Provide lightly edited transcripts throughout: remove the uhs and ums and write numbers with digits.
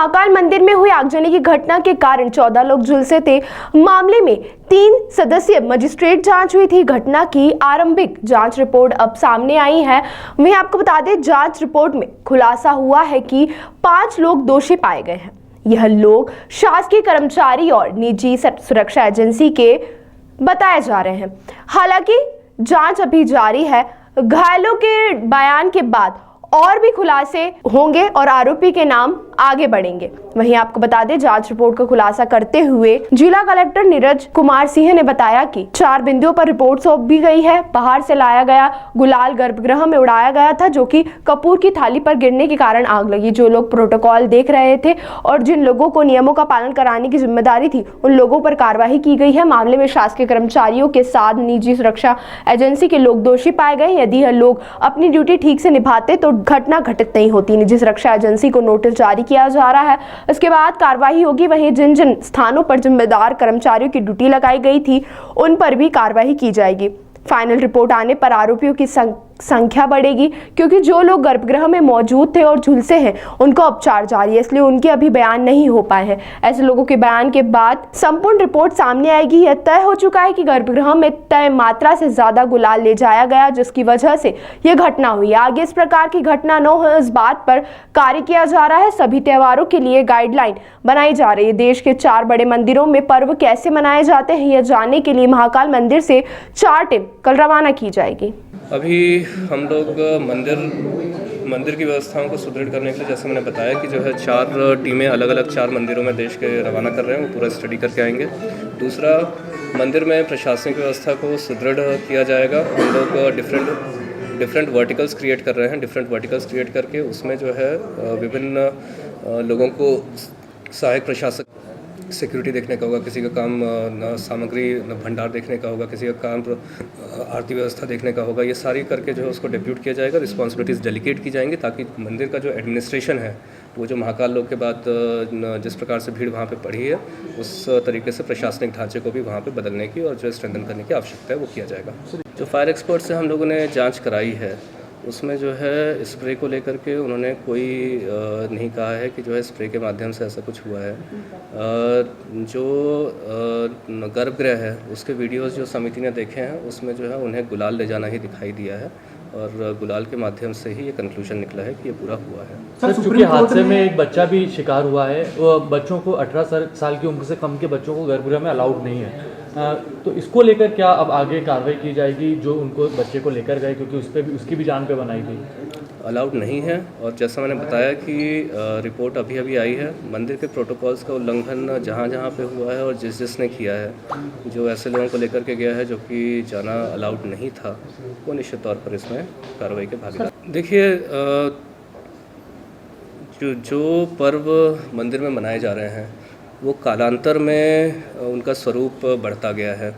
महाकाल मंदिर में हुई आगजनी की घटना के कारण 14 लोग झुलसे थे। मामले में 3 सदस्यीय मजिस्ट्रेट जांच हुई थी। घटना की आरंभिक जांच रिपोर्ट अब सामने आई है। वहीं आपको बता दें, जांच रिपोर्ट में खुलासा हुआ है कि 5 लोग दोषी पाए गए हैं। यह लोग शासकीय कर्मचारी और निजी सुरक्षा एजेंसी के बताए जा रहे हैं। हालांकि जांच अभी जारी है। घायलों के बयान के बाद और भी खुलासे होंगे और आरोपी के नाम आगे बढ़ेंगे। वहीं आपको बता दें, जांच रिपोर्ट का खुलासा करते हुए जिला कलेक्टर नीरज कुमार सिंह ने बताया कि 4 बिंदुओं पर रिपोर्ट सौंप भी गई है। बाहर से लाया गया गुलाल गर्भगृह में उड़ाया गया था, जो कि कपूर की थाली पर गिरने के कारण आग लगी। जो लोग प्रोटोकॉल देख रहे थे और जिन लोगों को नियमों का पालन कराने की जिम्मेदारी थी, उन लोगों पर कार्रवाई की गई है। मामले में शासकीय कर्मचारियों के साथ निजी सुरक्षा एजेंसी के लोग दोषी पाए गए। यदि यह लोग अपनी ड्यूटी ठीक से निभाते तो घटना घटित नहीं होती। निजी सुरक्षा एजेंसी को नोटिस जारी किया जा रहा है, इसके बाद कार्रवाई होगी। वहीं जिन जिन स्थानों पर जिम्मेदार कर्मचारियों की ड्यूटी लगाई गई थी, उन पर भी कार्रवाई की जाएगी। फाइनल रिपोर्ट आने पर आरोपियों की संख्या बढ़ेगी, क्योंकि जो लोग गर्भगृह में मौजूद थे और झुलसे हैं, उनको उपचार जारी है, इसलिए उनके अभी बयान नहीं हो पाए हैं। ऐसे लोगों के बयान के बाद संपूर्ण रिपोर्ट सामने आएगी। यह तय हो चुका है कि गर्भगृह में तय मात्रा से ज्यादा गुलाल ले जाया गया, जिसकी वजह से यह घटना हुई। आगे इस प्रकार की घटना न हो, इस बात पर कार्य किया जा रहा है। सभी त्योहारों के लिए गाइडलाइन बनाई जा रही है। देश के 4 बड़े मंदिरों में पर्व कैसे मनाए जाते हैं, यह जानने के लिए महाकाल मंदिर से 4 टीम कल रवाना की जाएगी। अभी हम लोग मंदिर की व्यवस्थाओं को सुदृढ़ करने के लिए, जैसे मैंने बताया कि जो है 4 टीमें अलग अलग 4 मंदिरों में देश के रवाना कर रहे हैं, वो पूरा स्टडी करके आएंगे। दूसरा, मंदिर में प्रशासनिक व्यवस्था को सुदृढ़ किया जाएगा। हम लोग डिफरेंट वर्टिकल्स क्रिएट कर रहे हैं। डिफरेंट वर्टिकल्स क्रिएट करके उसमें जो है विभिन्न लोगों को सहायक प्रशासक सिक्योरिटी देखने का होगा, किसी का काम न सामग्री न भंडार देखने का होगा, किसी का काम आरती व्यवस्था देखने का होगा। ये सारी करके जो है उसको डिप्यूट किया जाएगा, रिस्पॉन्सिबिलिटीज़ डेलीगेट की जाएंगी, ताकि मंदिर का जो एडमिनिस्ट्रेशन है, वो जो महाकाल लोक के बाद जिस प्रकार से भीड़ वहाँ पे पड़ी है, उस तरीके से प्रशासनिक ढांचे को भी वहाँ पे बदलने की और जो स्ट्रेंथन करने की आवश्यकता है, वो किया जाएगा। जो फायर एक्सपर्ट से हम लोगों ने जाँच कराई है, उसमें जो है स्प्रे को लेकर के उन्होंने कोई नहीं कहा है कि जो है स्प्रे के माध्यम से ऐसा कुछ हुआ है। जो गर्भगृह है, उसके वीडियोस जो समिति ने देखे हैं, उसमें जो है उन्हें गुलाल ले जाना ही दिखाई दिया है और गुलाल के माध्यम से ही ये कंक्लूजन निकला है कि ये पूरा हुआ है। सर, चूँकि हादसे में एक बच्चा भी शिकार हुआ है, वो बच्चों को 18 साल की उम्र से कम के बच्चों को गर्भगृह में अलाउड नहीं है, तो इसको लेकर क्या अब आगे कार्रवाई की जाएगी? जो उनको बच्चे को लेकर गए, क्योंकि उस पर भी उसकी भी जान पे बनाई थी। अलाउड नहीं है, और जैसा मैंने बताया कि रिपोर्ट अभी आई है। मंदिर के प्रोटोकॉल्स का उल्लंघन जहाँ पे हुआ है और जिसने किया है, जो ऐसे लोगों को लेकर के गया है जो कि जाना अलाउड नहीं था, वो निश्चित तौर पर इसमें कार्रवाई के भागीदार। देखिए, जो पर्व मंदिर में मनाए जा रहे हैं, वो कालांतर में उनका स्वरूप बढ़ता गया है।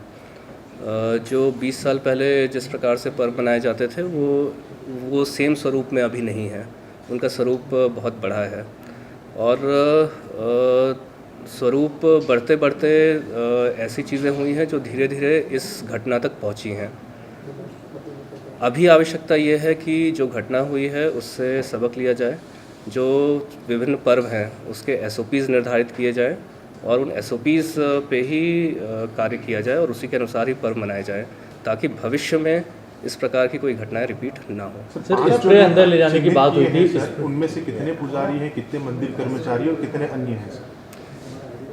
जो 20 साल पहले जिस प्रकार से पर्व मनाए जाते थे, वो सेम स्वरूप में अभी नहीं है। उनका स्वरूप बहुत बड़ा है और स्वरूप बढ़ते बढ़ते ऐसी चीज़ें हुई हैं जो धीरे धीरे इस घटना तक पहुंची हैं। अभी आवश्यकता ये है कि जो घटना हुई है उससे सबक लिया जाए, जो विभिन्न पर्व हैं उसके SOPs निर्धारित किए जाएं और उन SOPs पे ही कार्य किया जाए और उसी के अनुसार ही पर्व मनाए जाए, ताकि भविष्य में इस प्रकार की कोई घटनाएं रिपीट ना हो। सर, स्प्रे अंदर ले जाने की बात हुई थी, उनमें से कितने पुजारी हैं, कितने मंदिर कर्मचारी और कितने अन्य हैं?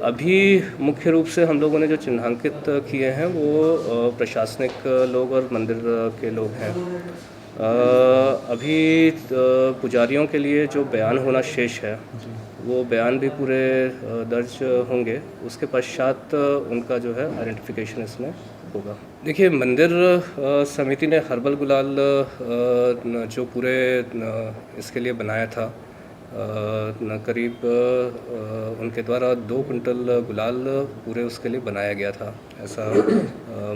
अभी मुख्य रूप से हम लोगों ने जो चिन्हांकित किए हैं वो प्रशासनिक लोग और मंदिर के लोग हैं। अभी पुजारियों के लिए जो बयान होना शेष है, वो बयान भी पूरे दर्ज होंगे। उसके पश्चात उनका जो है आइडेंटिफिकेशन इसमें होगा। देखिए, मंदिर समिति ने हर्बल गुलाल जो पूरे इसके लिए बनाया था, करीब उनके द्वारा 2 कुंटल गुलाल पूरे उसके लिए बनाया गया था, ऐसा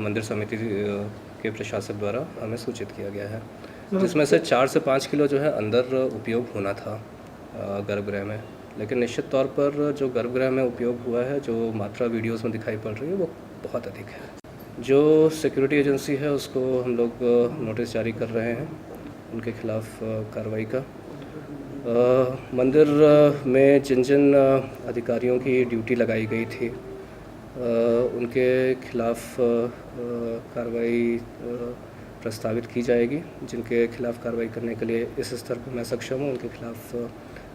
मंदिर समिति के प्रशासक द्वारा हमें सूचित किया गया है, जिसमें से 4 से 5 किलो जो है अंदर उपयोग होना था गर्भगृह में। लेकिन निश्चित तौर पर जो गर्भगृह में उपयोग हुआ है, जो मात्रा वीडियोस में दिखाई पड़ रही है, वो बहुत अधिक है। जो सिक्योरिटी एजेंसी है उसको हम लोग नोटिस जारी कर रहे हैं उनके खिलाफ कार्रवाई का, मंदिर में जिन जिन अधिकारियों की ड्यूटी लगाई गई थी उनके खिलाफ़ कार्रवाई प्रस्तावित की जाएगी। जिनके खिलाफ़ कार्रवाई करने के लिए इस स्तर पर मैं सक्षम हूँ उनके खिलाफ़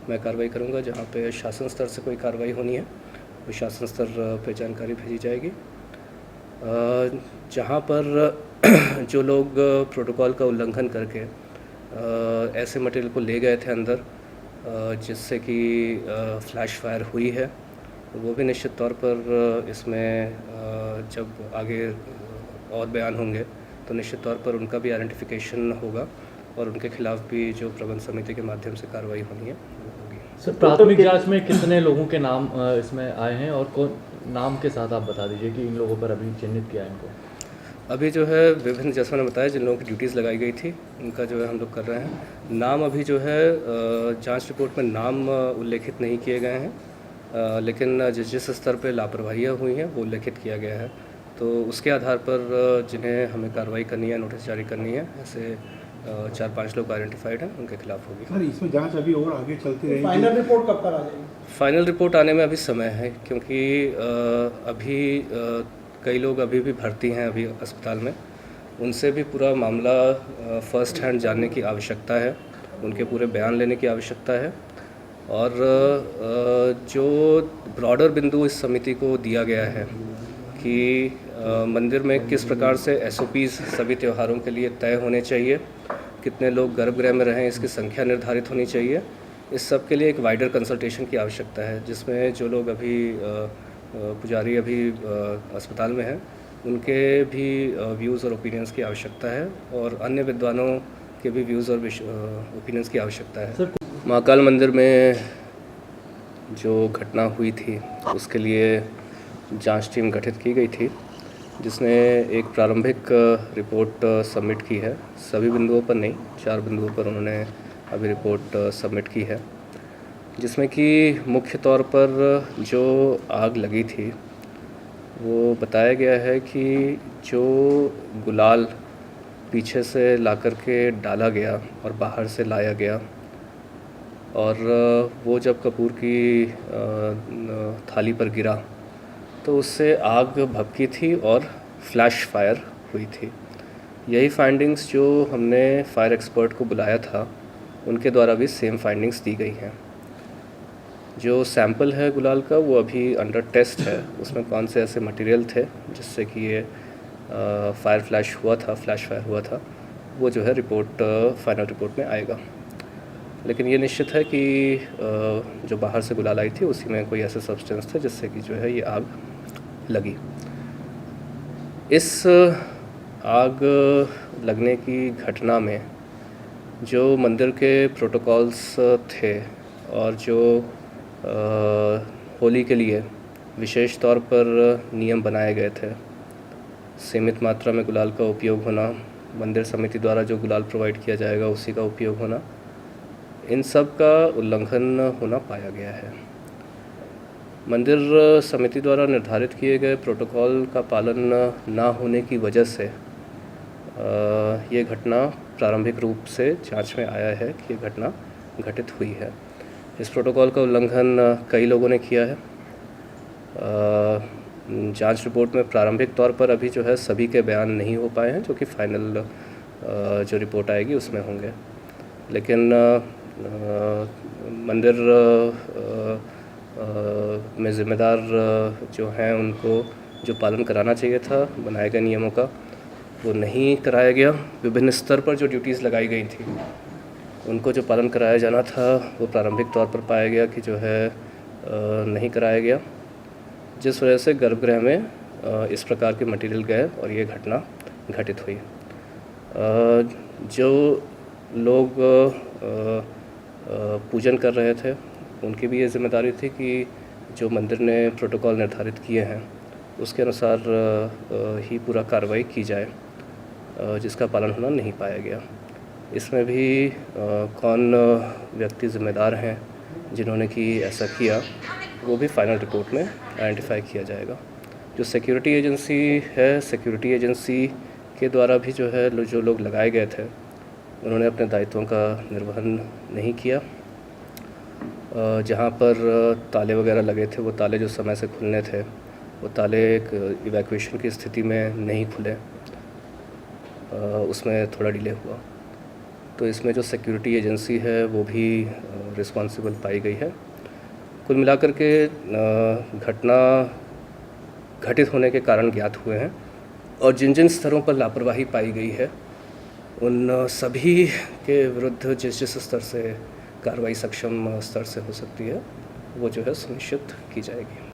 मैं कार्रवाई करूँगा। जहाँ पे शासन स्तर से कोई कार्रवाई होनी है वो शासन स्तर पे जानकारी भेजी जाएगी। जहाँ पर जो लोग प्रोटोकॉल का उल्लंघन करके ऐसे मटेरियल को ले गए थे अंदर जिससे कि फ्लैश फायर हुई है, वो भी निश्चित तौर पर इसमें जब आगे और बयान होंगे तो निश्चित तौर पर उनका भी आइडेंटिफिकेशन होगा और उनके खिलाफ़ भी जो प्रबंध समिति के माध्यम से कार्रवाई होनी है वो होगी। सर, प्राथमिक जांच में कितने लोगों के नाम इसमें आए हैं और कौन नाम के साथ आप बता दीजिए कि इन लोगों पर अभी चिन्हित किया है इनको? अभी जो है विभिन्न, जैसा मैंने बताया, जिन लोगों की ड्यूटीज़ लगाई गई थी उनका जो है हम लोग कर रहे हैं। नाम अभी जो है जांच रिपोर्ट में नाम उल्लेखित नहीं किए गए हैं, लेकिन जिस स्तर पे लापरवाहियाँ हुई हैं वो उल्लेखित किया गया है। तो उसके आधार पर जिन्हें हमें कार्रवाई करनी है, नोटिस जारी करनी है, ऐसे 4-5 लोग आइडेंटिफाइड हैं, उनके खिलाफ होगी। सर, इसमें जांच अभी और आगे चलती रहेगी? फाइनल रिपोर्ट कब पर आ जाएगी? फाइनल रिपोर्ट आने में अभी समय है, क्योंकि अभी कई लोग अभी भी भर्ती हैं अभी अस्पताल में। उनसे भी पूरा मामला फर्स्ट हैंड जानने की आवश्यकता है, उनके पूरे बयान लेने की आवश्यकता है। और जो ब्रॉडर बिंदु इस समिति को दिया गया है कि मंदिर में किस प्रकार से SOPs सभी त्योहारों के लिए तय होने चाहिए, कितने लोग गर्भगृह में रहें इसकी संख्या निर्धारित होनी चाहिए, इस सब के लिए एक वाइडर कंसल्टेशन की आवश्यकता है, जिसमें जो लोग अभी पुजारी अभी अस्पताल में हैं उनके भी व्यूज़ और ओपिनियंस की आवश्यकता है और अन्य विद्वानों के भी व्यूज़ और ओपिनियंस की आवश्यकता है। महाकाल मंदिर में जो घटना हुई थी उसके लिए जांच टीम गठित की गई थी, जिसने एक प्रारंभिक रिपोर्ट सबमिट की है। सभी बिंदुओं पर नहीं, 4 बिंदुओं पर उन्होंने अभी रिपोर्ट सबमिट की है, जिसमें कि मुख्य तौर पर जो आग लगी थी वो बताया गया है कि जो गुलाल पीछे से ला कर के डाला गया और बाहर से लाया गया, और वो जब कपूर की थाली पर गिरा तो उससे आग भभकी थी और फ्लैश फायर हुई थी। यही फाइंडिंग्स जो हमने फायर एक्सपर्ट को बुलाया था उनके द्वारा भी सेम फाइंडिंग्स दी गई हैं। जो सैंपल है गुलाल का वो अभी अंडर टेस्ट है, उसमें कौन से ऐसे मटेरियल थे जिससे कि ये फ्लैश फायर हुआ था, वो जो है रिपोर्ट फाइनल रिपोर्ट में आएगा। लेकिन ये निश्चित है कि जो बाहर से गुलाल आई थी उसी में कोई ऐसे सब्सटेंस थे जिससे कि जो है ये आग लगी। इस आग लगने की घटना में जो मंदिर के प्रोटोकॉल्स थे और जो होली के लिए विशेष तौर पर नियम बनाए गए थे, सीमित मात्रा में गुलाल का उपयोग होना, मंदिर समिति द्वारा जो गुलाल प्रोवाइड किया जाएगा उसी का उपयोग होना, इन सब का उल्लंघन होना पाया गया है। मंदिर समिति द्वारा निर्धारित किए गए प्रोटोकॉल का पालन ना होने की वजह से ये घटना प्रारंभिक रूप से जांच में आया है कि ये घटना घटित हुई है। इस प्रोटोकॉल का उल्लंघन कई लोगों ने किया है। जांच रिपोर्ट में प्रारंभिक तौर पर अभी जो है सभी के बयान नहीं हो पाए हैं, जो कि फाइनल जो रिपोर्ट आएगी उसमें होंगे। लेकिन मंदिर में ज़िम्मेदार जो हैं उनको जो पालन कराना चाहिए था बनाए गए नियमों का, वो नहीं कराया गया। विभिन्न स्तर पर जो ड्यूटीज़ लगाई गई थी उनको जो पालन कराया जाना था वो प्रारंभिक तौर पर पाया गया कि जो है नहीं कराया गया, जिस वजह से गर्भगृह में इस प्रकार के मटेरियल गए और ये घटना घटित हुई। जो लोग पूजन कर रहे थे उनकी भी ये जिम्मेदारी थी कि जो मंदिर ने प्रोटोकॉल निर्धारित किए हैं उसके अनुसार ही पूरा कार्रवाई की जाए, जिसका पालन होना नहीं पाया गया। इसमें भी कौन व्यक्ति ज़िम्मेदार हैं जिन्होंने कि ऐसा किया, वो भी फाइनल रिपोर्ट में आइडेंटिफाई किया जाएगा। जो सिक्योरिटी एजेंसी है, सिक्योरिटी एजेंसी के द्वारा भी जो है जो लोग लगाए गए थे उन्होंने अपने दायित्वों का निर्वहन नहीं किया जहाँ पर ताले वगैरह लगे थे, वो ताले जो समय से खुलने थे, वो ताले एक इवैक्यूएशन की स्थिति में नहीं खुले, उसमें थोड़ा डिले हुआ। तो इसमें जो सिक्योरिटी एजेंसी है वो भी रिस्पॉन्सिबल पाई गई है। कुल मिलाकर के घटना घटित होने के कारण ज्ञात हुए हैं और जिन जिन स्तरों पर लापरवाही पाई गई है उन सभी के विरुद्ध जिस जिस स्तर से कार्रवाई सक्षम स्तर से हो सकती है वो जो है सुनिश्चित की जाएगी।